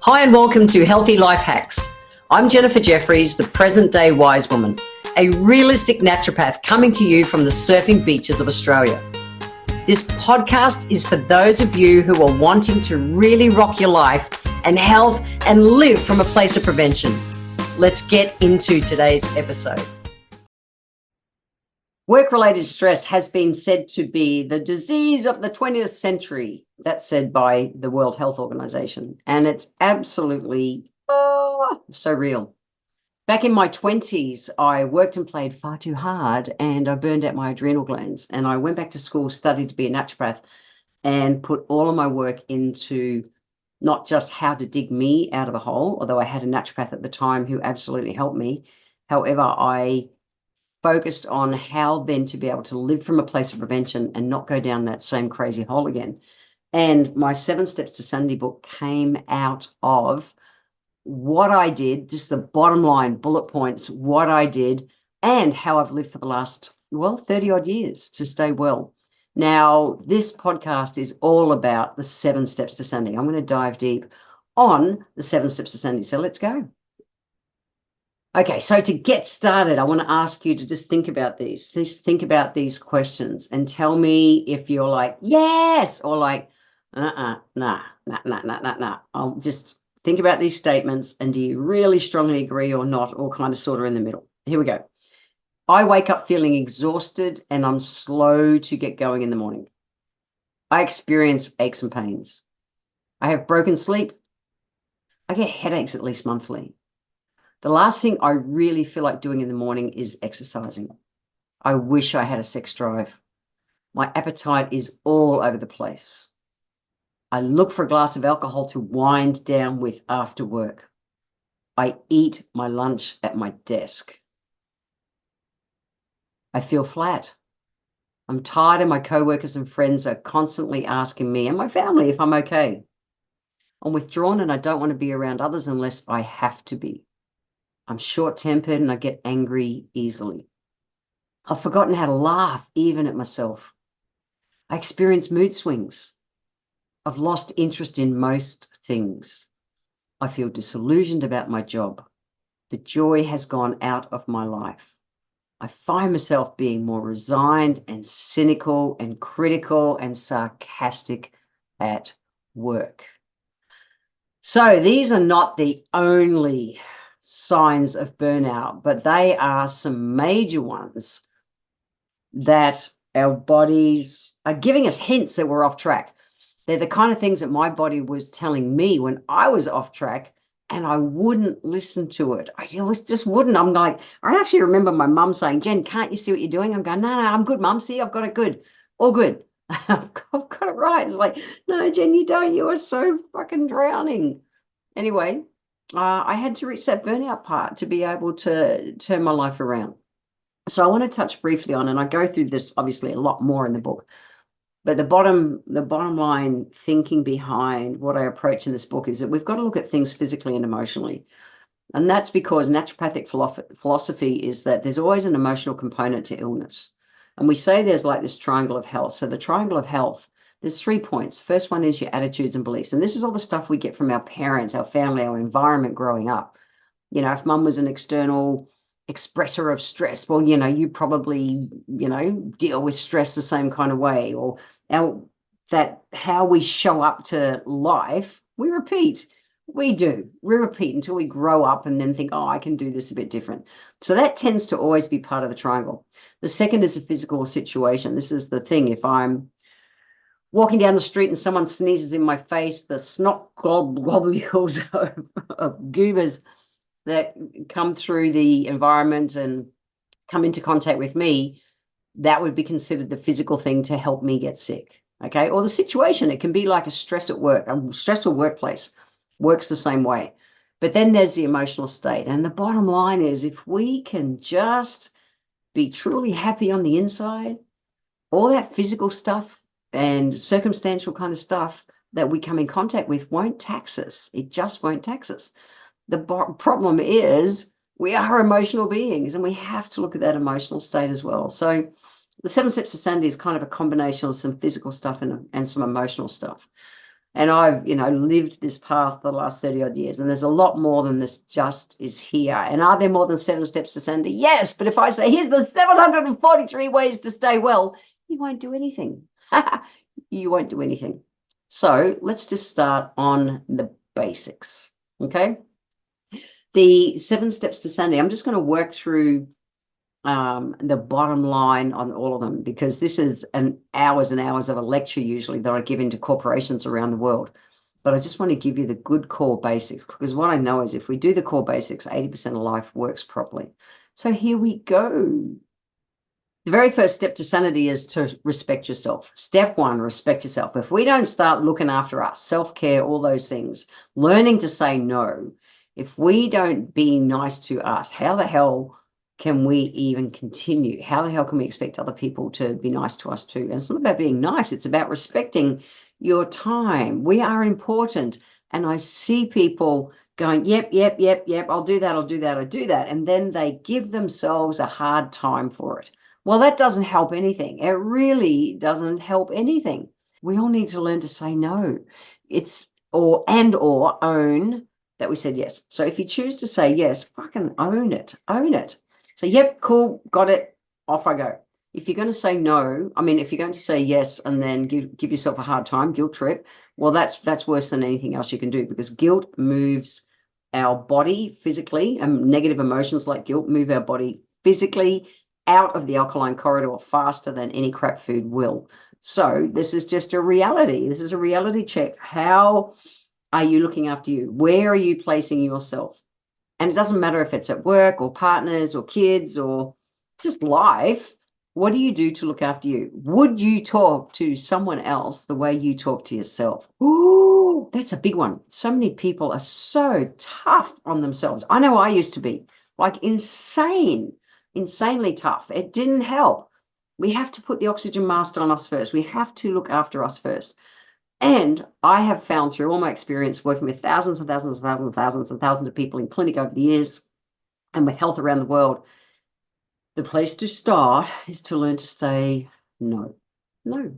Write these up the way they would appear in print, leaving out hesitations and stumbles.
Hi and welcome to Healthy Life Hacks. I'm Jennifer Jefferies, the present day wise woman, a realistic naturopath coming to you from the surfing beaches of Australia. This podcast is for those of you who are wanting to really rock your life and health and live from a place of prevention. Let's get into today's episode. Work-related stress has been said to be the disease of the 20th century. That's said by the World Health Organization. And it's absolutely so real. Back in my 20s, I worked and played far too hard and I burned out my adrenal glands. And I went back to school, studied to be a naturopath, and put all of my work into not just how to dig me out of a hole, although I had a naturopath at the time who absolutely helped me. However, I focused on how then to be able to live from a place of prevention and not go down that same crazy hole again. And my 7 Steps to Sanity book came out of what I did, just the bottom line, bullet points, what I did, and how I've lived for the last, 30 odd years to stay well. Now, this podcast is all about the 7 Steps to Sanity. I'm going to dive deep on the 7 Steps to Sanity. So let's go. Okay, so to get started, I want to ask you to just think about these. Just think about these questions and tell me if you're like, yes, or like, nah. I'll just think about these statements and do you really strongly agree or not, or kind of sort of in the middle. Here we go. I wake up feeling exhausted and I'm slow to get going in the morning. I experience aches and pains. I have broken sleep. I get headaches at least monthly. The last thing I really feel like doing in the morning is exercising. I wish I had a sex drive. My appetite is all over the place. I look for a glass of alcohol to wind down with after work. I eat my lunch at my desk. I feel flat. I'm tired and my coworkers and friends are constantly asking me and my family if I'm okay. I'm withdrawn and I don't want to be around others unless I have to be. I'm short-tempered and I get angry easily. I've forgotten how to laugh even at myself. I experience mood swings. I've lost interest in most things. I feel disillusioned about my job. The joy has gone out of my life. I find myself being more resigned and cynical and critical and sarcastic at work. So these are not the only signs of burnout, but they are some major ones that our bodies are giving us hints that we're off track. They're the kind of things that my body was telling me when I was off track and I wouldn't listen to it. I just wouldn't. I'm like, I actually remember my mum saying, Jen, can't you see what you're doing? I'm going, no, I'm good, mum. See, I've got it good. All good. I've got it right. It's like, no, Jen, you don't. You are so fucking drowning. Anyway, I had to reach that burnout part to be able to turn my life around. So I want to touch briefly on, and I go through this obviously a lot more in the book, but the bottom line thinking behind what I approach in this book is that we've got to look at things physically and emotionally. And that's because naturopathic philosophy is that there's always an emotional component to illness. And we say there's like this triangle of health. So the triangle of health, there's 3 points. First one is your attitudes and beliefs. And this is all the stuff we get from our parents, our family, our environment growing up. You know, if mum was an external expresser of stress, well, you probably, deal with stress the same kind of way. Or how we show up to life, we repeat. We repeat until we grow up and then think, oh, I can do this a bit different. So that tends to always be part of the triangle. The second is a physical situation. This is the thing. If I'm walking down the street and someone sneezes in my face, the snot globules of goobers that come through the environment and come into contact with me, that would be considered the physical thing to help me get sick. Okay. Or the situation, it can be like a stress at work, a stressful workplace works the same way. But then there's the emotional state. And the bottom line is if we can just be truly happy on the inside, all that physical stuff and circumstantial kind of stuff that we come in contact with won't tax us. It just won't tax us. The problem is we are emotional beings and we have to look at that emotional state as well. So the 7 Steps to Sanity is kind of a combination of some physical stuff and some emotional stuff. And I've, lived this path the last 30 odd years. And there's a lot more than this just is here. And are there more than 7 steps to sanity? Yes. But if I say, here's the 743 ways to stay well, you won't do anything. You won't do anything. So let's just start on the basics. Okay. The 7 steps to sanity, I'm just going to work through the bottom line on all of them, because this is hours and hours of a lecture usually that I give into corporations around the world. But I just want to give you the good core basics, because what I know is if we do the core basics, 80% of life works properly. So here we go. The very first step to sanity is to respect yourself. Step 1, respect yourself. If we don't start looking after us, self-care, all those things, learning to say no, if we don't be nice to us, how the hell can we even continue? How the hell can we expect other people to be nice to us too? And it's not about being nice. It's about respecting your time. We are important. And I see people going, yep, I'll do that, I'll do that, I'll do that. And then they give themselves a hard time for it. Well, that doesn't help anything. It really doesn't help anything. We all need to learn to say no. Or own that we said yes. So if you choose to say yes, fucking own it. Own it. So, yep, cool, got it, off I go. If you're going to say no, if you're going to say yes and then give yourself a hard time, guilt trip, well, that's worse than anything else you can do, because guilt moves our body physically, and negative emotions like guilt move our body physically out of the alkaline corridor faster than any crap food will. So this is just a reality. This is a reality check. How are you looking after you? Where are you placing yourself? And it doesn't matter if it's at work or partners or kids or just life. What do you do to look after you? Would you talk to someone else the way you talk to yourself? Ooh, that's a big one. So many people are so tough on themselves. I know I used to be like insanely tough. It didn't help. We have to put the oxygen mask on us first. We have to look after us first. And I have found through all my experience working with thousands and thousands and thousands and thousands and thousands of people in clinic over the years and with health around the world, the place to start is to learn to say no. No,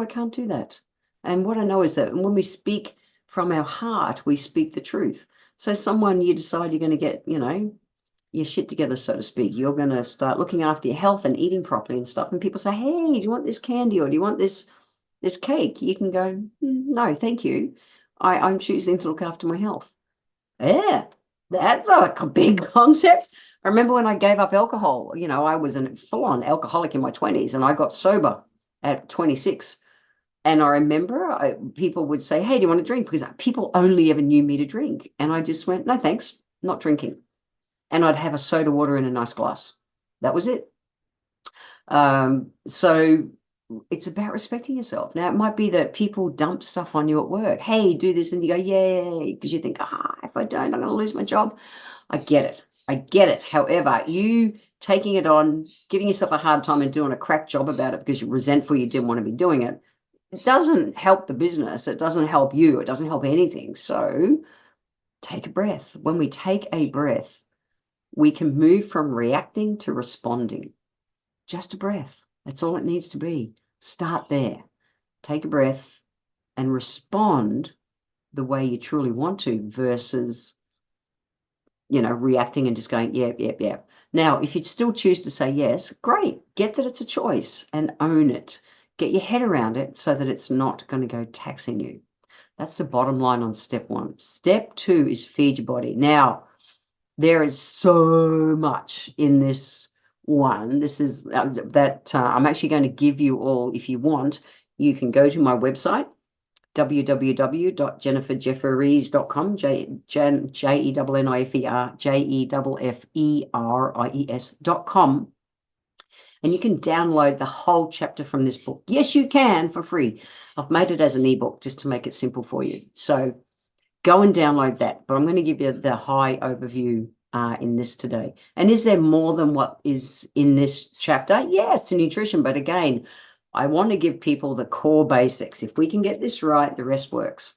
I can't do that. And what I know is that when we speak from our heart, we speak the truth. So someone, you decide you're going to get, your shit together, so to speak. You're going to start looking after your health and eating properly and stuff. And people say, hey, do you want this candy or do you want this cake? You can go, no, thank you. I'm choosing to look after my health. Yeah, that's a big concept. I remember when I gave up alcohol, I was a full-on alcoholic in my 20s and I got sober at 26. And I remember people would say, hey, do you want a drink? Because people only ever knew me to drink. And I just went, no, thanks, not drinking. And I'd have a soda water in a nice glass. That was it. So it's about respecting yourself. Now, it might be that people dump stuff on you at work. Hey, do this. And you go, yay, because you think, if I don't, I'm going to lose my job. I get it. However, you taking it on, giving yourself a hard time and doing a crap job about it because you're resentful you didn't want to be doing it, it doesn't help the business. It doesn't help you. It doesn't help anything. So take a breath. When we take a breath, we can move from reacting to responding. Just a breath. That's all it needs to be. Start there. Take a breath and respond the way you truly want to versus, reacting and just going, yep. Now, if you still choose to say yes, great. Get that it's a choice and own it. Get your head around it so that it's not going to go taxing you. That's the bottom line on step 1. Step 2 is feed your body. Now, there is so much in this one. This is that I'm actually going to give you all. If you want, you can go to my website, www.jenniferjefferies.com, JENNIFERJEFFERIES.com, and you can download the whole chapter from this book. Yes, you can, for free. I've made it as an ebook just to make it simple for you. So go and download that. But I'm going to give you the high overview in this today. And is there more than what is in this chapter? Yes, to nutrition. But again, I want to give people the core basics. If we can get this right, the rest works.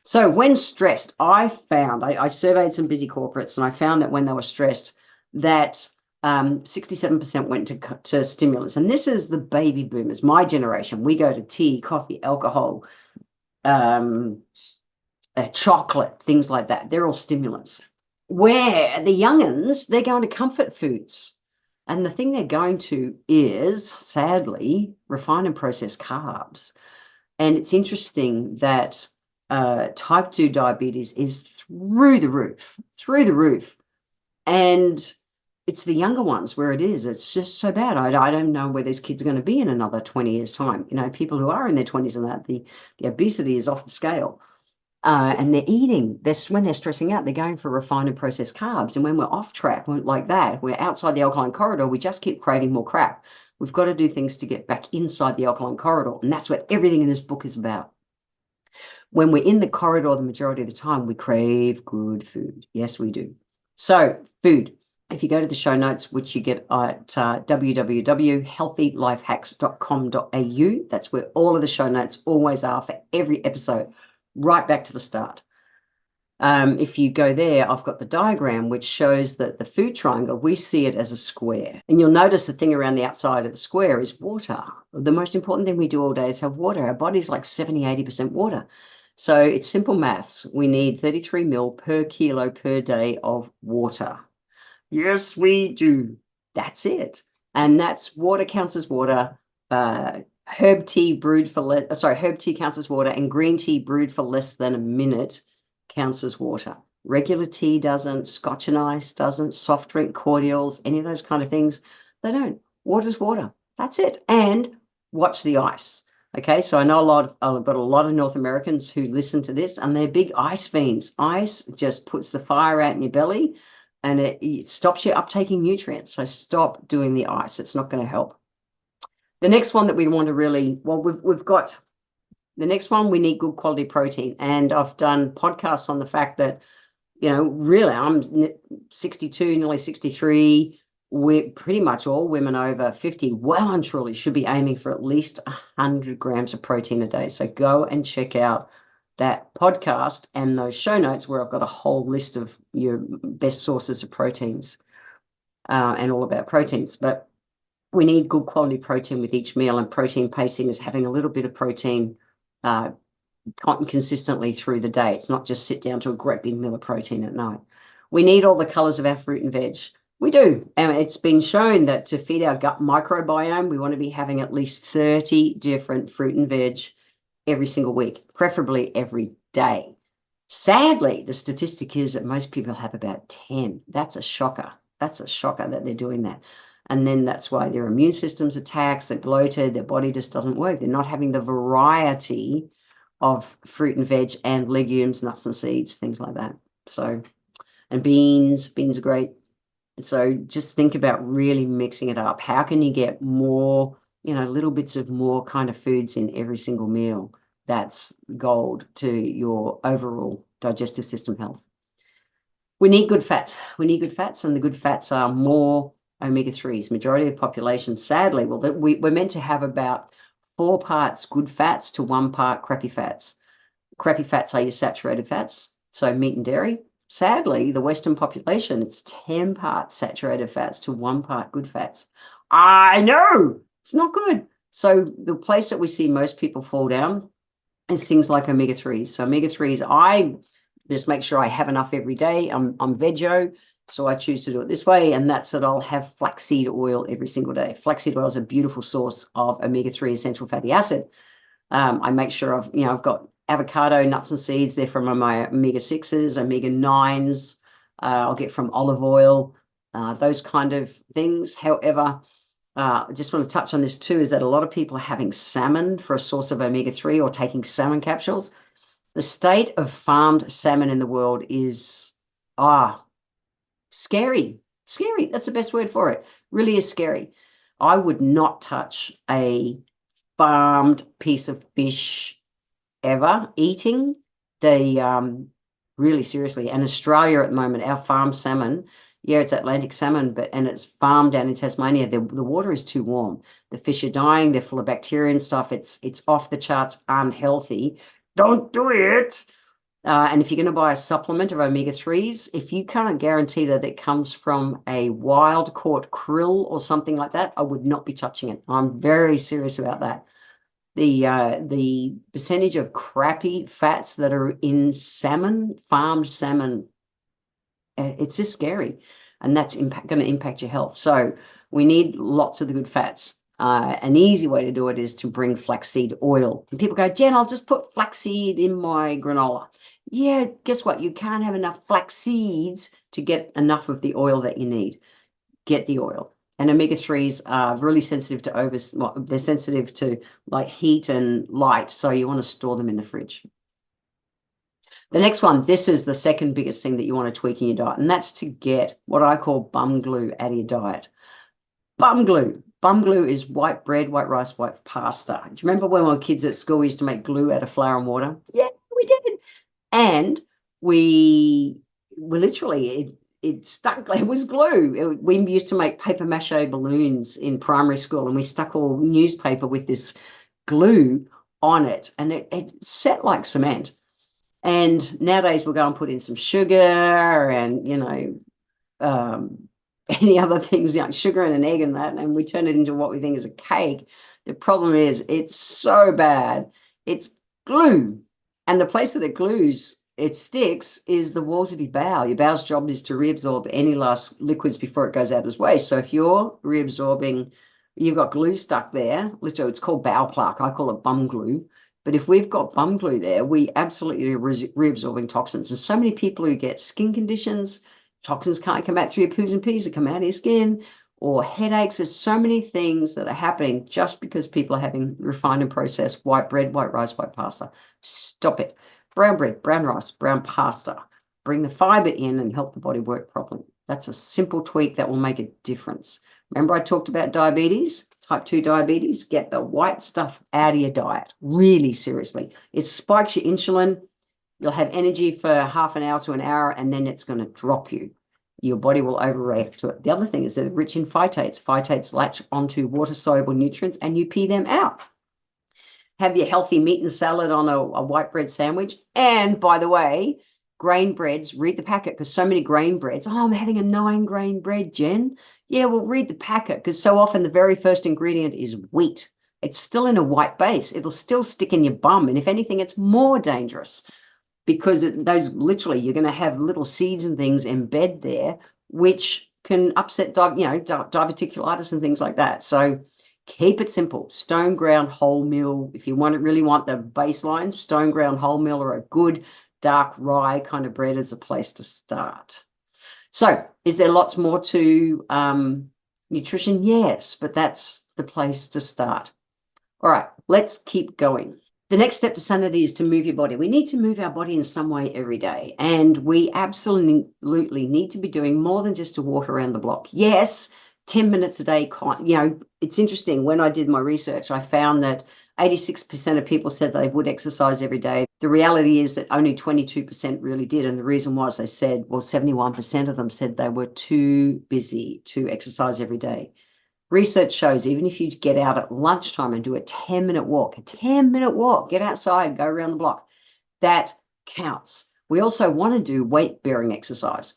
So when stressed, I found, I surveyed some busy corporates, and I found that when they were stressed, that 67% went to stimulants. And this is the baby boomers, my generation. We go to tea, coffee, alcohol, chocolate, things like that. They're all stimulants. Where the young'uns, they're going to comfort foods. And the thing they're going to is, sadly, refined and processed carbs. And it's interesting that type 2 diabetes is through the roof. And it's the younger ones where it is. It's just so bad. I don't know where these kids are going to be in another 20 years' time. You know, people who are in their 20s and that, the obesity is off the scale. And they're eating, when they're stressing out, they're going for refined and processed carbs. And when we're off track like that, we're outside the alkaline corridor, we just keep craving more crap. We've got to do things to get back inside the alkaline corridor. And that's what everything in this book is about. When we're in the corridor, the majority of the time, we crave good food. Yes, we do. So food. If you go to the show notes, which you get at www.healthylifehacks.com.au, that's where all of the show notes always are for every episode, right back to the start. If you go there, I've got the diagram which shows that the food triangle, we see it as a square. And you'll notice the thing around the outside of the square is water. The most important thing we do all day is have water. Our body's like 70, 80% water. So it's simple maths. We need 33 ml per kilo per day of water. Yes, we do. That's it. And that's water counts as water. Herb tea brewed for herb tea counts as water, and green tea brewed for less than a minute counts as water. Regular tea doesn't, scotch and ice doesn't, soft drink cordials, any of those kind of things, they don't. Water's water. That's it. And watch the ice. Okay, so I know I've got a lot of North Americans who listen to this, and they're big ice fiends. Ice just puts the fire out in your belly, and it stops you uptaking nutrients. So stop doing the ice. It's not going to help. The next one that we want to really, we've got the next one, we need good quality protein. And I've done podcasts on the fact that, you know, really I'm 62, nearly 63. We're pretty much all women over 50, well and truly should be aiming for at least 100 grams of protein a day. So go and check out that podcast and those show notes where I've got a whole list of your best sources of proteins and all about proteins. But we need good quality protein with each meal, and protein pacing is having a little bit of protein consistently through the day. It's not just sit down to a great big meal of protein at night. We need all the colors of our fruit and veg. We do. And it's been shown that to feed our gut microbiome, we want to be having at least 30 different fruit and veg every single week, preferably every day. Sadly, the statistic is that most people have about 10. That's a shocker. That's a shocker that they're doing that. And then that's why their immune system's attacked, they're bloated, their body just doesn't work. They're not having the variety of fruit and veg and legumes, nuts and seeds, things like that. So, and beans are great. So just think about really mixing it up. How can you get more, you know, little bits of more kind of foods in every single meal? That's gold to your overall digestive system health. We need good fats. We need good fats, and the good fats are more omega-3s. Majority of the population, sadly, well, we're meant to have about 4 parts good fats to 1 part crappy fats. Crappy fats are your saturated fats, so meat and dairy. Sadly, the Western population, it's 10 parts saturated fats to 1 part good fats. I know, it's not good. So the place that we see most people fall down is things like omega-3s. So omega-3s, I just make sure I have enough every day. I'm veggie, so I choose to do it this way, and that's that I'll have flaxseed oil every single day. Flaxseed oil is a beautiful source of omega-3 essential fatty acid. I make sure I've got avocado, nuts and seeds. They're from my omega-6s, omega-9s. I'll get from olive oil, those kind of things. However, I just want to touch on this too, is that a lot of people are having salmon for a source of omega-3 or taking salmon capsules. The state of farmed salmon in the world is scary. Scary. That's the best word for it. Really is scary. I would not touch a farmed piece of fish ever eating. They really seriously. And Australia at the moment, our farmed salmon, yeah, it's Atlantic salmon, and it's farmed down in Tasmania. The water is too warm. The fish are dying. They're full of bacteria and stuff. It's off the charts, unhealthy. Don't do it. And if you're going to buy a supplement of omega-3s, if you can't guarantee that it comes from a wild caught krill or something like that, I would not be touching it. I'm very serious about that. The percentage of crappy fats that are in salmon, farmed salmon, it's just scary, and that's going to impact your health. So we need lots of the good fats. An easy way to do it is to bring flaxseed oil. And people go, Jen, I'll just put flaxseed in my granola. Yeah, guess what? You can't have enough flax seeds to get enough of the oil that you need. Get the oil. And omega-3s are really sensitive to they're sensitive to like heat and light, so you want to store them in the fridge. The next one, this is the second biggest thing that you want to tweak in your diet, and that's to get what I call bum glue out of your diet. Bum glue. Bum glue is white bread, white rice, white pasta. Do you remember when we were kids at school, we used to make glue out of flour and water? Yeah, we did. And we literally, it stuck, it was glue. We used to make paper mache balloons in primary school, and we stuck all newspaper with this glue on it, and it set like cement. And nowadays we'll go and put in some sugar and, any other things, sugar and an egg and that, and we turn it into what we think is a cake. The problem is it's so bad. It's glue. And the place that it glues, it sticks, is the walls of your bowel. Your bowel's job is to reabsorb any last liquids before it goes out as waste. So if you're reabsorbing, you've got glue stuck there, literally it's called bowel plaque. I call it bum glue. But if we've got bum glue there, we absolutely are reabsorbing toxins. And so many people who get skin conditions, toxins can't come out through your poos and pees, that come out of your skin, or headaches. There's so many things that are happening just because people are having refined and processed white bread, white rice, white pasta. Stop it. Brown bread, brown rice, brown pasta. Bring the fiber in and help the body work properly. That's a simple tweak that will make a difference. Remember I talked about diabetes? Type 2 diabetes, get the white stuff out of your diet, really seriously. It spikes your insulin. You'll have energy for half an hour to an hour, and then it's going to drop you. Your body will overreact to it. The other thing is they're rich in phytates. Phytates latch onto water-soluble nutrients, and you pee them out. Have your healthy meat and salad on a white bread sandwich. And by the way, grain breads, read the packet, because so many grain breads. Oh, I'm having a 9-grain bread, Jen. Yeah, well, read the packet, because so often the very first ingredient is wheat. It's still in a white base. It'll still stick in your bum. And if anything, it's more dangerous, because those literally, you're going to have little seeds and things embed there, which can upset, diverticulitis and things like that. So keep it simple. Stone ground wholemeal. If you really want the baseline, stone ground wholemeal or a good dark rye kind of bread is a place to start. So is there lots more to nutrition? Yes, but that's the place to start. All right, let's keep going. The next step to sanity is to move your body. We need to move our body in some way every day. And we absolutely need to be doing more than just to walk around the block. Yes, 10 minutes a day. It's interesting. When I did my research, I found that 86% of people said they would exercise every day. The reality is that only 22% really did. And the reason was they said, 71% of them said they were too busy to exercise every day. Research shows even if you get out at lunchtime and do a 10-minute walk, get outside, go around the block, that counts. We also want to do weight-bearing exercise.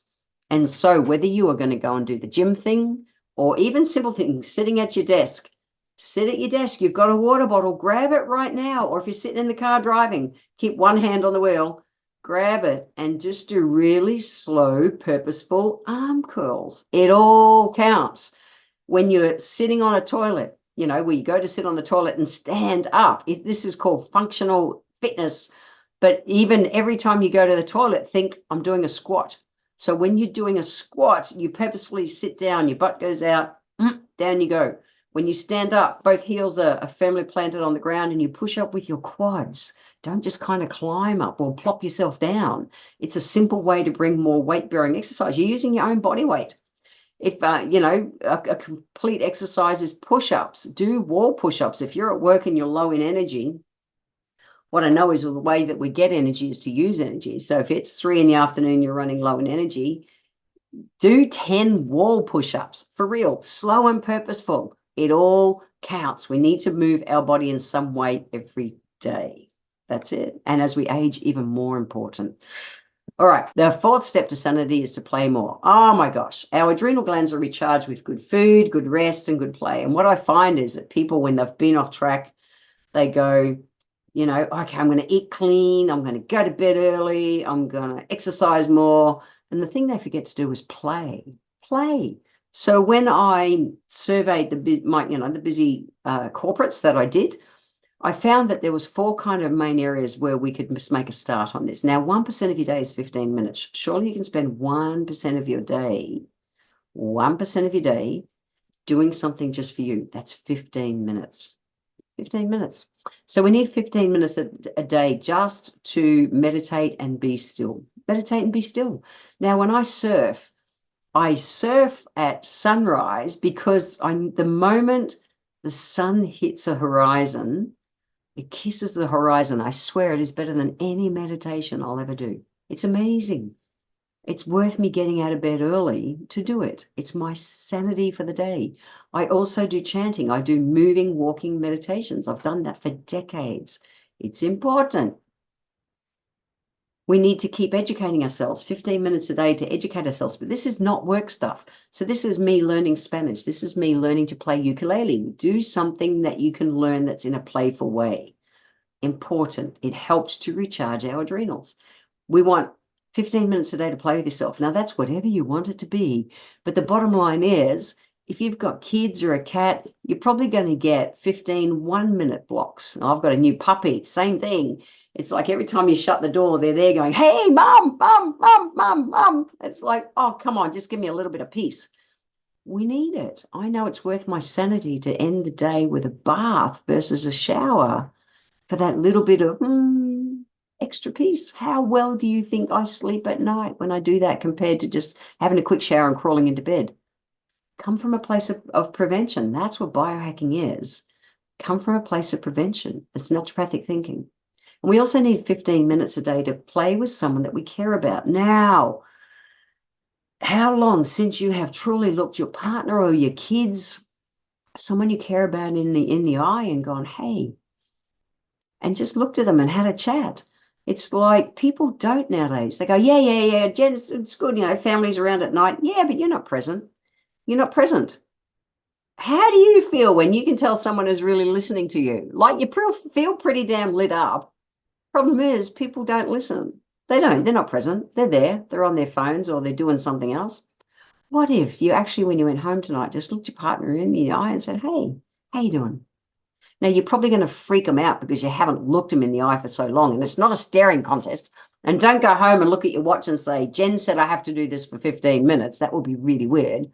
And so whether you are going to go and do the gym thing or even simple things, sitting at your desk, sit at your desk, you've got a water bottle, grab it right now. Or if you're sitting in the car driving, keep one hand on the wheel, grab it and just do really slow, purposeful arm curls. It all counts. When you're sitting on a toilet, where you go to sit on the toilet and stand up, this is called functional fitness. But even every time you go to the toilet, think, I'm doing a squat. So when you're doing a squat, you purposefully sit down, your butt goes out, down you go. When you stand up, both heels are firmly planted on the ground and you push up with your quads. Don't just kind of climb up or plop yourself down. It's a simple way to bring more weight-bearing exercise. You're using your own body weight. If, a complete exercise is push-ups, do wall push-ups. If you're at work and you're low in energy, what I know is the way that we get energy is to use energy. So if it's 3 p.m, you're running low in energy, do 10 wall push-ups for real, slow and purposeful. It all counts. We need to move our body in some way every day. That's it. And as we age, even more important. All right, the fourth step to sanity is to play more. Oh my gosh, our adrenal glands are recharged with good food, good rest, and good play. And what I find is that people, when they've been off track, They go, you know, okay, I'm going to eat clean. I'm going to go to bed early. I'm going to exercise more. And the thing they forget to do is play. So when I surveyed the busy corporates that I did, I found that there was 4 kind of main areas where we could make a start on this. Now, 1% of your day is 15 minutes. Surely you can spend 1% of your day, 1% of your day doing something just for you. That's 15 minutes. 15 minutes. So we need 15 minutes a day just to meditate and be still. Meditate and be still. Now, when I surf at sunrise because the moment the sun hits a horizon, it kisses the horizon. I swear it is better than any meditation I'll ever do. It's amazing. It's worth me getting out of bed early to do it. It's my sanity for the day. I also do chanting. I do moving, walking meditations. I've done that for decades. It's important. We need to keep educating ourselves, 15 minutes a day to educate ourselves. But this is not work stuff. So this is me learning Spanish. This is me learning to play ukulele. Do something that you can learn that's in a playful way. Important. It helps to recharge our adrenals. We want 15 minutes a day to play with yourself. Now, that's whatever you want it to be. But the bottom line is, if you've got kids or a cat, you're probably going to get 15 1-minute blocks. I've got a new puppy, same thing. It's like every time you shut the door, they're there going, hey, mum, mum, mum, mum, mum. It's like, oh, come on, just give me a little bit of peace. We need it. I know it's worth my sanity to end the day with a bath versus a shower for that little bit of extra peace. How well do you think I sleep at night when I do that compared to just having a quick shower and crawling into bed? Come from a place of prevention. That's what biohacking is. Come from a place of prevention. It's naturopathic thinking. And we also need 15 minutes a day to play with someone that we care about. Now, how long since you have truly looked your partner or your kids, someone you care about in the eye and gone, hey, and just looked at them and had a chat? It's like people don't nowadays. They go, yeah, Jen, it's good, families around at night. Yeah, but you're not present. You're not present. How do you feel when you can tell someone is really listening to you? Like you feel pretty damn lit up. Problem is, people don't listen. They don't. They're not present. They're there. They're on their phones or they're doing something else. What if you actually, when you went home tonight, just looked your partner in the eye and said, hey, how you doing? Now, you're probably going to freak them out because you haven't looked them in the eye for so long. And it's not a staring contest. And don't go home and look at your watch and say, Jen said I have to do this for 15 minutes. That would be really weird.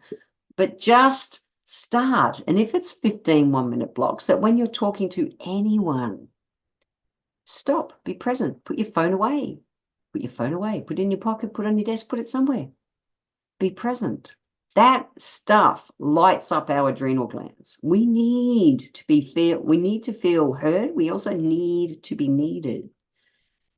But just start. And if it's 15 1-minute blocks, that when you're talking to anyone, stop, be present, put your phone away. Put your phone away, put it in your pocket, put it on your desk, put it somewhere. Be present. That stuff lights up our adrenal glands. We need to feel heard. We also need to be needed.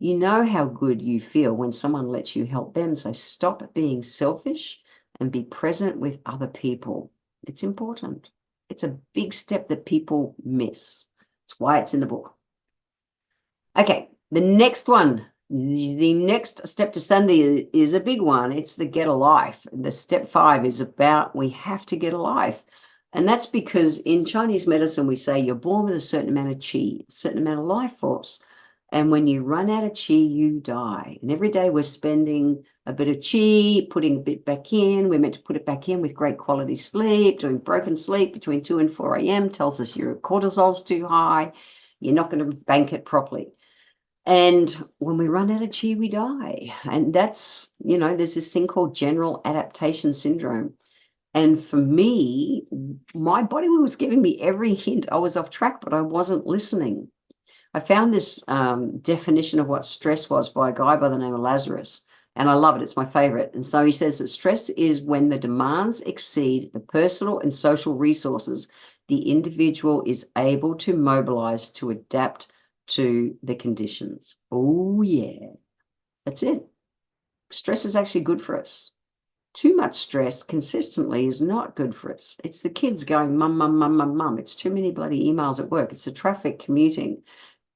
You know how good you feel when someone lets you help them. So stop being selfish and be present with other people. It's important. It's a big step that people miss. That's why it's in the book. Okay, the next one. The next step to Sanity is a big one. It's the get a life. The step 5 is about we have to get a life. And that's because in Chinese medicine, we say you're born with a certain amount of qi, a certain amount of life force. And when you run out of qi, you die. And every day we're spending a bit of qi, putting a bit back in. We're meant to put it back in with great quality sleep. Doing broken sleep between 2 and 4 a.m. tells us your cortisol's too high. You're not going to bank it properly. And when we run out of qi, we die. And that's, there's this thing called general adaptation syndrome. And for me, my body was giving me every hint I was off track, but I wasn't listening. I found this definition of what stress was by a guy by the name of Lazarus, and I love it. It's my favorite. And so he says that stress is when the demands exceed the personal and social resources the individual is able to mobilize to adapt to the conditions. Oh, yeah, that's it. Stress is actually good for us. Too much stress consistently is not good for us. It's the kids going, mum, mum, mum, mum, mum. It's too many bloody emails at work. It's the traffic commuting.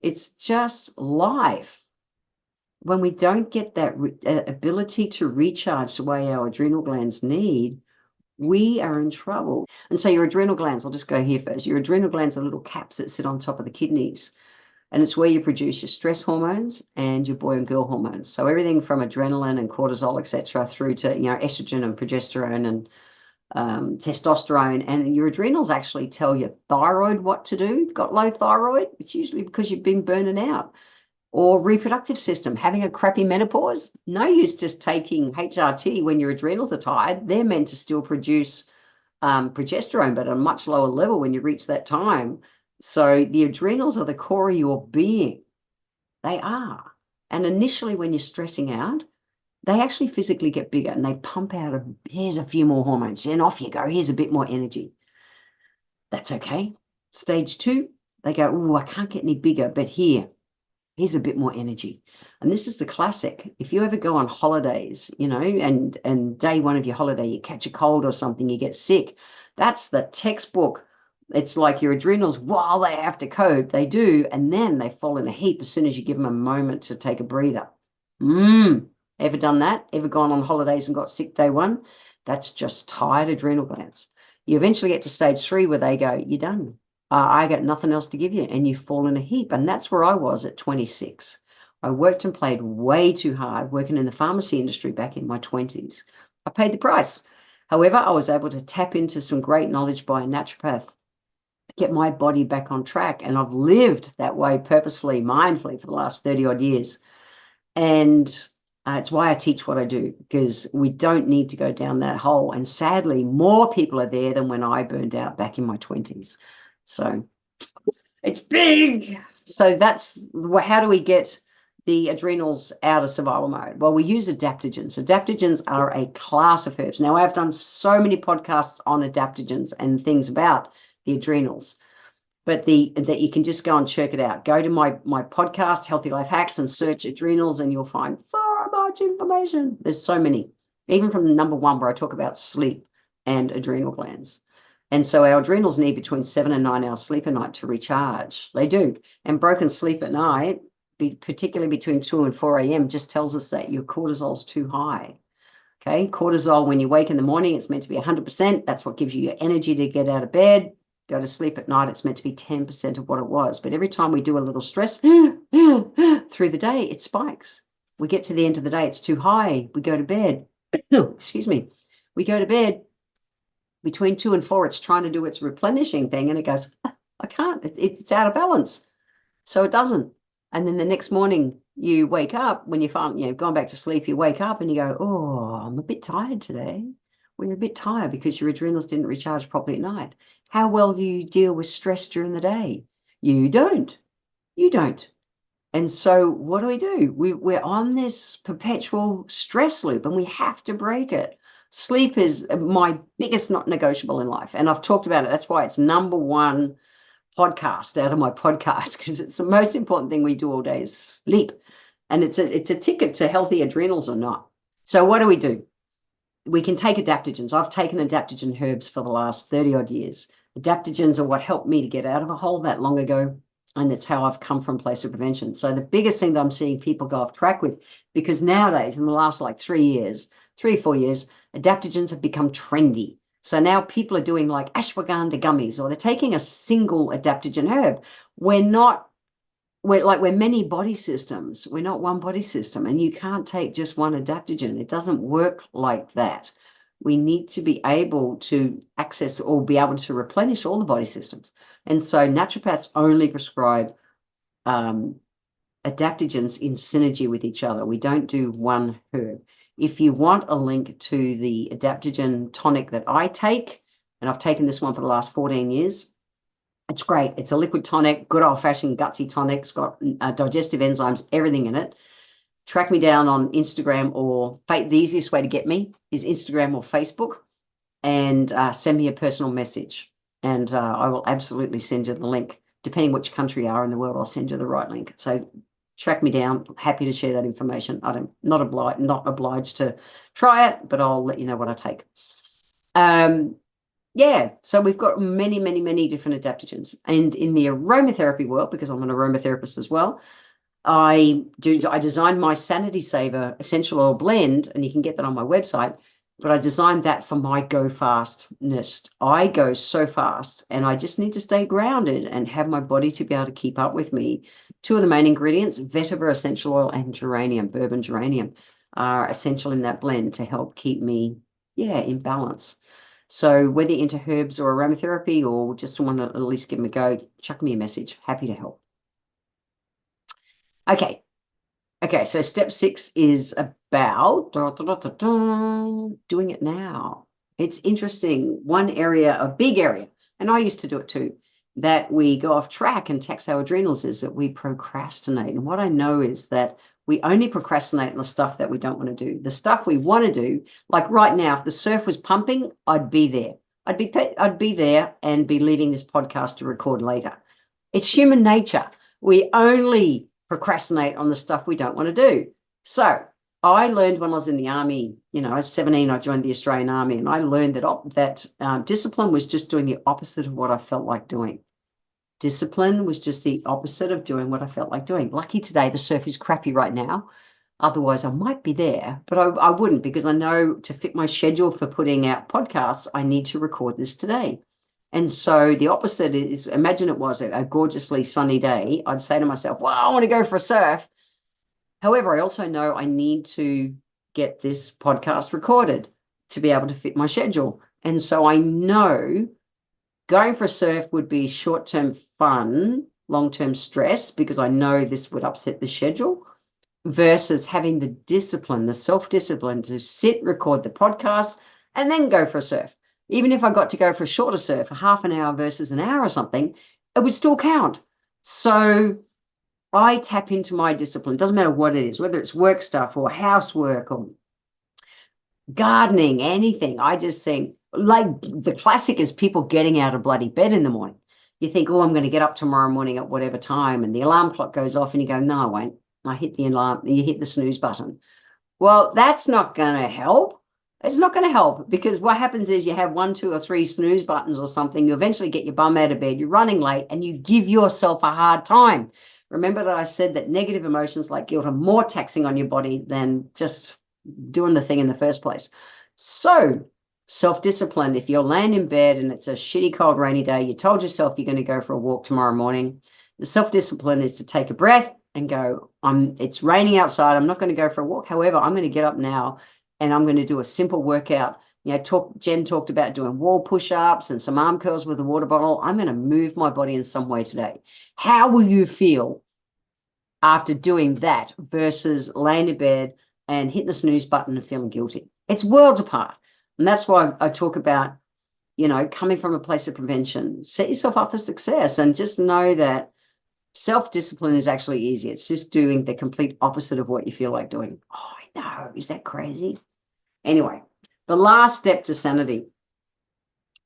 It's just life. When we don't get that ability to recharge the way our adrenal glands need, we are in trouble. And so your adrenal glands, I'll just go here first. Your adrenal glands are little caps that sit on top of the kidneys. And it's where you produce your stress hormones and your boy and girl hormones. So everything from adrenaline and cortisol, etc., through to estrogen and progesterone and testosterone. And your adrenals actually tell your thyroid what to do. Got low thyroid? It's usually because you've been burning out. Or reproductive system, having a crappy menopause. No use just taking HRT when your adrenals are tired. They're meant to still produce progesterone, but at a much lower level when you reach that time. So the adrenals are the core of your being. They are. And initially when you're stressing out, they actually physically get bigger and they pump out, here's a few more hormones, and off you go, here's a bit more energy. That's okay. Stage 2, they go, oh, I can't get any bigger, but here's a bit more energy. And this is the classic. If you ever go on holidays, and day one of your holiday, you catch a cold or something, you get sick, that's the textbook. It's like your adrenals, while they have to cope, they do, and then they fall in a heap as soon as you give them a moment to take a breather. Ever done that? Ever gone on holidays and got sick day one? That's just tired adrenal glands. You eventually get to stage 3 where they go, you're done. I got nothing else to give you, and you fall in a heap. And that's where I was at 26. I worked and played way too hard working in the pharmacy industry back in my 20s. I paid the price. However, I was able to tap into some great knowledge by a naturopath, get my body back on track. And I've lived that way purposefully, mindfully for the last 30 odd years. And it's why I teach what I do, because we don't need to go down that hole. And sadly, more people are there than when I burned out back in my 20s. So it's big. So that's how do we get the adrenals out of survival mode? Well, we use adaptogens. Adaptogens are a class of herbs. Now, I've done so many podcasts on adaptogens and things about the adrenals, but that you can just go and check it out. Go to my podcast, Healthy Life Hacks, and search adrenals, and you'll find so much information. There's so many, even from the number 1 where I talk about sleep and adrenal glands. And so our adrenals need between 7 and 9 hours sleep a night to recharge. They do. And broken sleep at night, particularly between 2 and 4 a.m., just tells us that your cortisol's too high. Okay, cortisol, when you wake in the morning, it's meant to be 100%. That's what gives you your energy to get out of bed. Go to sleep at night, it's meant to be 10% of what it was. But every time we do a little stress through the day, it spikes. We get to the end of the day, it's too high. We go to bed. Excuse me. We go to bed. Between 2 and 4, it's trying to do its replenishing thing, and it goes, I can't. It's out of balance. So it doesn't. And then the next morning, you wake up, when you find, gone back to sleep, you wake up and you go, oh, I'm a bit tired today. Well, you're a bit tired because your adrenals didn't recharge properly at night. How well do you deal with stress during the day? You don't. You don't. And so what do? We're on this perpetual stress loop, and we have to break it. Sleep is my biggest not negotiable in life. And I've talked about it. That's why it's number 1 podcast out of my podcast, because it's the most important thing we do all day is sleep. And it's a ticket to healthy adrenals or not. So what do? We can take adaptogens. I've taken adaptogen herbs for the last 30 odd years. Adaptogens are what helped me to get out of a hole that long ago. And that's how I've come from a place of prevention. So the biggest thing that I'm seeing people go off track with, because nowadays in the last 3 or 4 years, adaptogens have become trendy. So now people are doing like ashwagandha gummies, or they're taking a single adaptogen herb. We're many body systems. We're not one body system, and you can't take just one adaptogen. It doesn't work like that. We need to be able to access or be able to replenish all the body systems. And so naturopaths only prescribe adaptogens in synergy with each other. We don't do one herb. If you want a link to the adaptogen tonic that I take, and I've taken this one for the last 14 years, it's great. It's a liquid tonic, good old-fashioned gutsy tonic. It's got digestive enzymes, everything in it. Track me down on Instagram, or the easiest way to get me is Instagram or Facebook, and send me a personal message. And I will absolutely send you the link. Depending which country you are in the world, I'll send you the right link. So track me down. Happy to share that information. I'm not obliged to try it, but I'll let you know what I take. So we've got many, many, many different adaptogens. And in the aromatherapy world, because I'm an aromatherapist as well, I designed my Sanity Saver essential oil blend, and you can get that on my website. But I designed that for my go fastness. I go so fast and I just need to stay grounded and have my body to be able to keep up with me. Two of the main ingredients, vetiver essential oil and geranium, bourbon geranium, are essential in that blend to help keep me, in balance. So whether you're into herbs or aromatherapy or just want to at least give them a go, chuck me a message. Happy to help. Okay. Okay, so step 6 is about doing it now. It's interesting. One area, a big area, and I used to do it too, that we go off track and tax our adrenals is that we procrastinate. And what I know is that we only procrastinate on the stuff that we don't want to do. The stuff we want to do, like right now, if the surf was pumping, I'd be there. I'd be there and be leaving this podcast to record later. It's human nature. We only procrastinate on the stuff we don't want to do. So I learned when I was in the army, I was 17, I joined the Australian Army, and I learned that discipline was just doing the opposite of what I felt like doing. Discipline was just the opposite of doing what I felt like doing. Lucky today, the surf is crappy right now. Otherwise, I might be there, but I wouldn't, because I know to fit my schedule for putting out podcasts, I need to record this today. And so the opposite is, imagine it was a gorgeously sunny day. I'd say to myself, well, I want to go for a surf. However, I also know I need to get this podcast recorded to be able to fit my schedule. And so I know going for a surf would be short-term fun, long-term stress, because I know this would upset the schedule, versus having the discipline, the self-discipline to sit, record the podcast, and then go for a surf. Even if I got to go for a shorter surf, a half an hour versus an hour or something, it would still count. So I tap into my discipline. It doesn't matter what it is, whether it's work stuff or housework or gardening, anything. I just think, like, the classic is people getting out of bloody bed in the morning. You think, oh, I'm going to get up tomorrow morning at whatever time, and the alarm clock goes off and you go, no, I won't. I hit the alarm, you hit the snooze button. Well, that's not going to help. It's not going to help, because what happens is you have 1, 2, or 3 snooze buttons or something. You eventually get your bum out of bed. You're running late and you give yourself a hard time. Remember that I said that negative emotions like guilt are more taxing on your body than just doing the thing in the first place. So self-discipline, if you're laying in bed and it's a shitty, cold, rainy day, you told yourself you're going to go for a walk tomorrow morning. The self-discipline is to take a breath and go, it's raining outside. I'm not going to go for a walk. However, I'm going to get up now and I'm going to do a simple workout. Jen talked about doing wall push-ups and some arm curls with a water bottle. I'm going to move my body in some way today. How will you feel after doing that versus laying in bed and hitting the snooze button and feeling guilty? It's worlds apart. And that's why I talk about, coming from a place of prevention. Set yourself up for success and just know that self-discipline is actually easy. It's just doing the complete opposite of what you feel like doing. Oh, I know. Is that crazy? Anyway, the last step to sanity.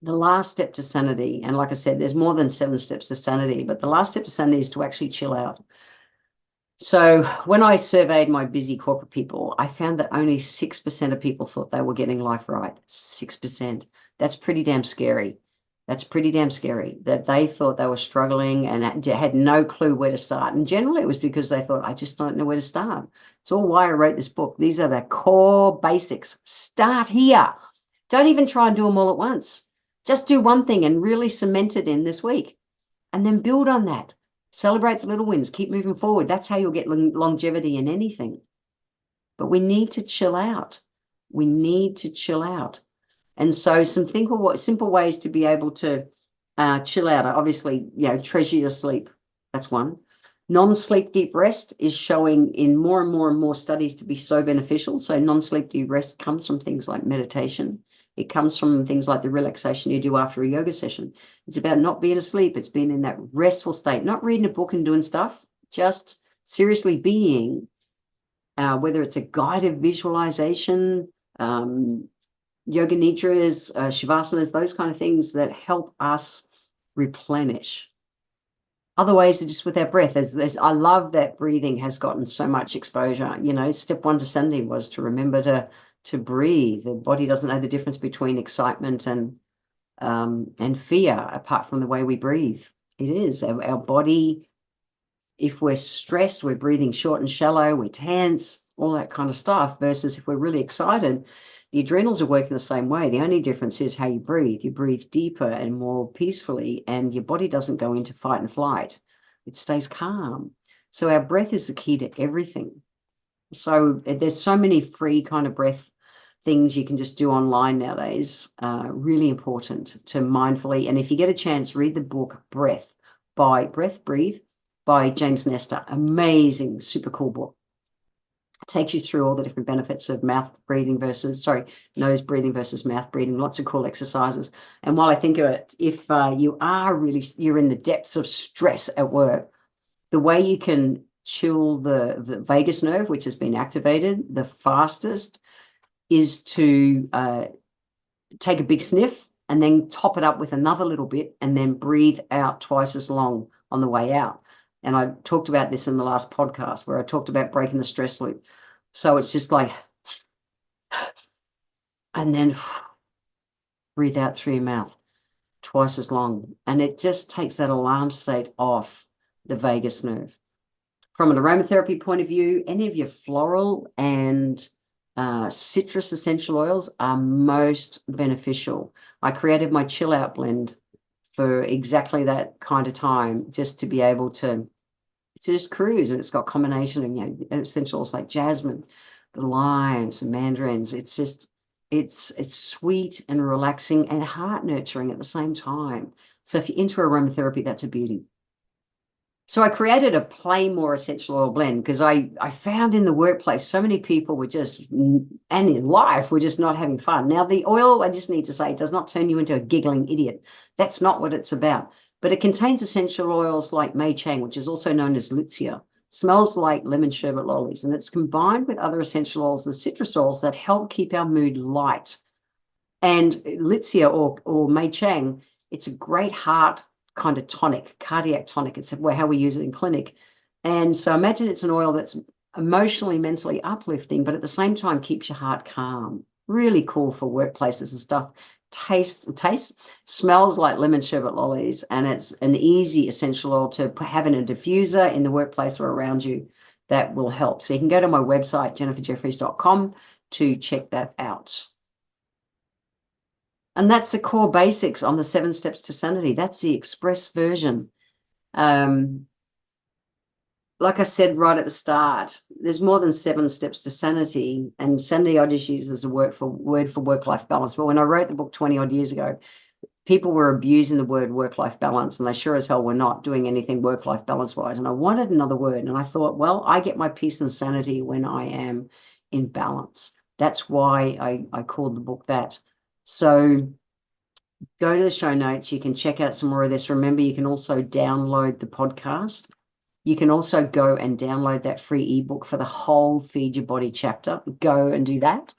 The last step to sanity, and like I said, there's more than 7 steps to sanity, but the last step to sanity is to actually chill out. So when I surveyed my busy corporate people, I found that only 6% of people thought they were getting life right. 6%. That's pretty damn scary. That's pretty damn scary, that they thought they were struggling and had no clue where to start. And generally it was because they thought, I just don't know where to start. It's all why I wrote this book. These are the core basics. Start here. Don't even try and do them all at once. Just do one thing and really cement it in this week, and then build on that. Celebrate the little wins. Keep moving forward. That's how you'll get longevity in anything. But we need to chill out. We need to chill out. And so some simple ways to be able to chill out are obviously, treasure your sleep. That's one. Non-sleep deep rest is showing in more and more and more studies to be so beneficial. So non-sleep deep rest comes from things like meditation. It comes from things like the relaxation you do after a yoga session. It's about not being asleep. It's being in that restful state, not reading a book and doing stuff, just seriously being, whether it's a guided visualization, yoga nidras, shavasanas, those kind of things that help us replenish. Other ways are just with our breath. I love that breathing has gotten so much exposure. Step 1 to sanity was to remember to breathe. The body doesn't know the difference between excitement and fear apart from the way we breathe. It is our body. If we're stressed, we're breathing short and shallow, we're tense. all that kind of stuff. Versus if we're really excited, the adrenals are working the same way. The only difference is how you breathe. You breathe deeper and more peacefully, and your body doesn't go into fight and flight. It stays calm. So our breath is the key to everything. So there's so many free kind of breath things you can just do online nowadays. Really important to mindfully. And if you get a chance, read the book Breathe by James Nestor. Amazing, super cool book. It takes you through all the different benefits of nose breathing versus mouth breathing. Lots of cool exercises. And while I think of it, if you're in the depths of stress at work, the way you can chill the vagus nerve, which has been activated the fastest, is to take a big sniff and then top it up with another little bit and then breathe out twice as long on the way out. And I talked about this in the last podcast where I talked about breaking the stress loop. So it's just like, and then breathe out through your mouth twice as long. And it just takes that alarm state off the vagus nerve. From an aromatherapy point of view, any of your floral and citrus essential oils are most beneficial. I created my chill out blend for exactly that kind of time, just to be able to just cruise. And it's got combination of essentials like jasmine, the limes, and mandarins. It's just it's sweet and relaxing and heart nurturing at the same time. So if you're into aromatherapy, that's a beauty. So I created a play more essential oil blend because I found in the workplace so many people were just, and in life, were just not having fun. Now, the oil, I just need to say, does not turn you into a giggling idiot. That's not what it's about. But it contains essential oils like Mei Chang, which is also known as Litsea. Smells like lemon sherbet lollies, and it's combined with other essential oils, the citrus oils, that help keep our mood light. And Litsea or Mei Chang, it's a great heart kind of tonic, cardiac tonic. It's how we use it in clinic. And so imagine it's an oil that's emotionally, mentally uplifting, but at the same time keeps your heart calm. Really cool for workplaces and stuff. Tastes, smells like lemon sherbet lollies, and it's an easy essential oil to have in a diffuser in the workplace or around you that will help. So you can go to my website, jenniferjefferies.com, to check that out. And that's the core basics on the 7 Steps to Sanity. That's the express version. Like I said right at the start, there's more than 7 steps to sanity, and sanity I just use as a word for work-life balance. But when I wrote the book 20 odd years ago, people were abusing the word work-life balance, and they sure as hell were not doing anything work-life balance-wise. And I wanted another word, and I thought, well, I get my peace and sanity when I am in balance. That's why I called the book that. So go to the show notes. You can check out some more of this. Remember, you can also download the podcast. You can also go and download that free ebook for the whole Feed Your Body chapter. Go and do that.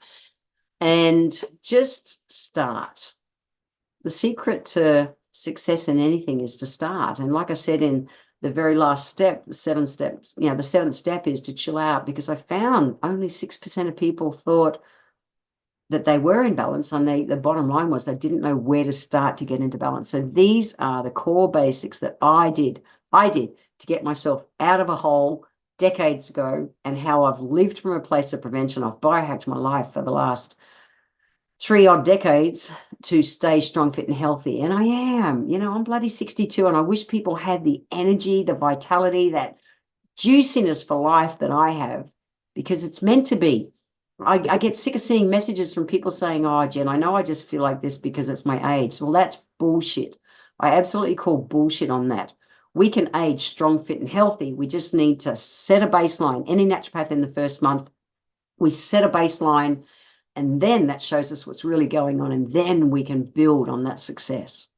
And just start. The secret to success in anything is to start. And like I said in the very last step, the 7 steps, the 7th step is to chill out, because I found only 6% of people thought that they were in balance, and the bottom line was they didn't know where to start to get into balance. So these are the core basics that I did to get myself out of a hole decades ago, and how I've lived from a place of prevention. I've biohacked my life for the last 3 odd decades to stay strong, fit, and healthy. And I am, I'm bloody 62, and I wish people had the energy, the vitality, that juiciness for life that I have, because it's meant to be. I get sick of seeing messages from people saying, oh, Jen, I know I just feel like this because it's my age. Well, that's bullshit. I absolutely call bullshit on that. We can age strong, fit, and healthy. We just need to set a baseline. Any naturopath in the first month, we set a baseline, and then that shows us what's really going on, and then we can build on that success.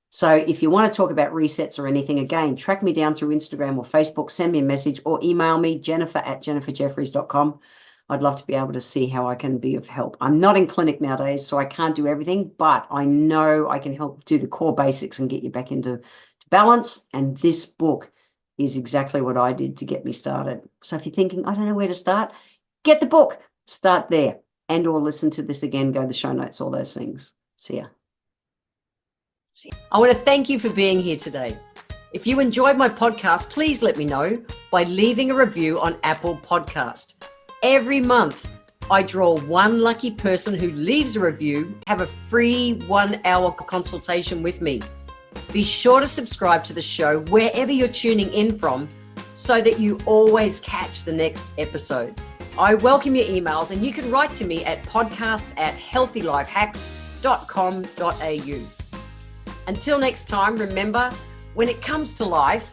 So if you want to talk about resets or anything, again, track me down through Instagram or Facebook, send me a message, or email me, jennifer@jenniferjefferies.com. I'd love to be able to see how I can be of help. I'm not in clinic nowadays, so I can't do everything, but I know I can help do the core basics and get you back into balance. And this book is exactly what I did to get me started. So if you're thinking, I don't know where to start, get the book, start there, and or listen to this again, go to the show notes, all those things. See ya. I want to thank you for being here today. If you enjoyed my podcast, please let me know by leaving a review on Apple Podcast. Every month, I draw one lucky person who leaves a review, have a free 1-hour consultation with me. Be sure to subscribe to the show wherever you're tuning in from so that you always catch the next episode. I welcome your emails, and you can write to me at podcast@healthylifehacks.com.au. Until next time, remember, when it comes to life,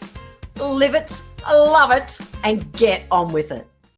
live it, love it, and get on with it.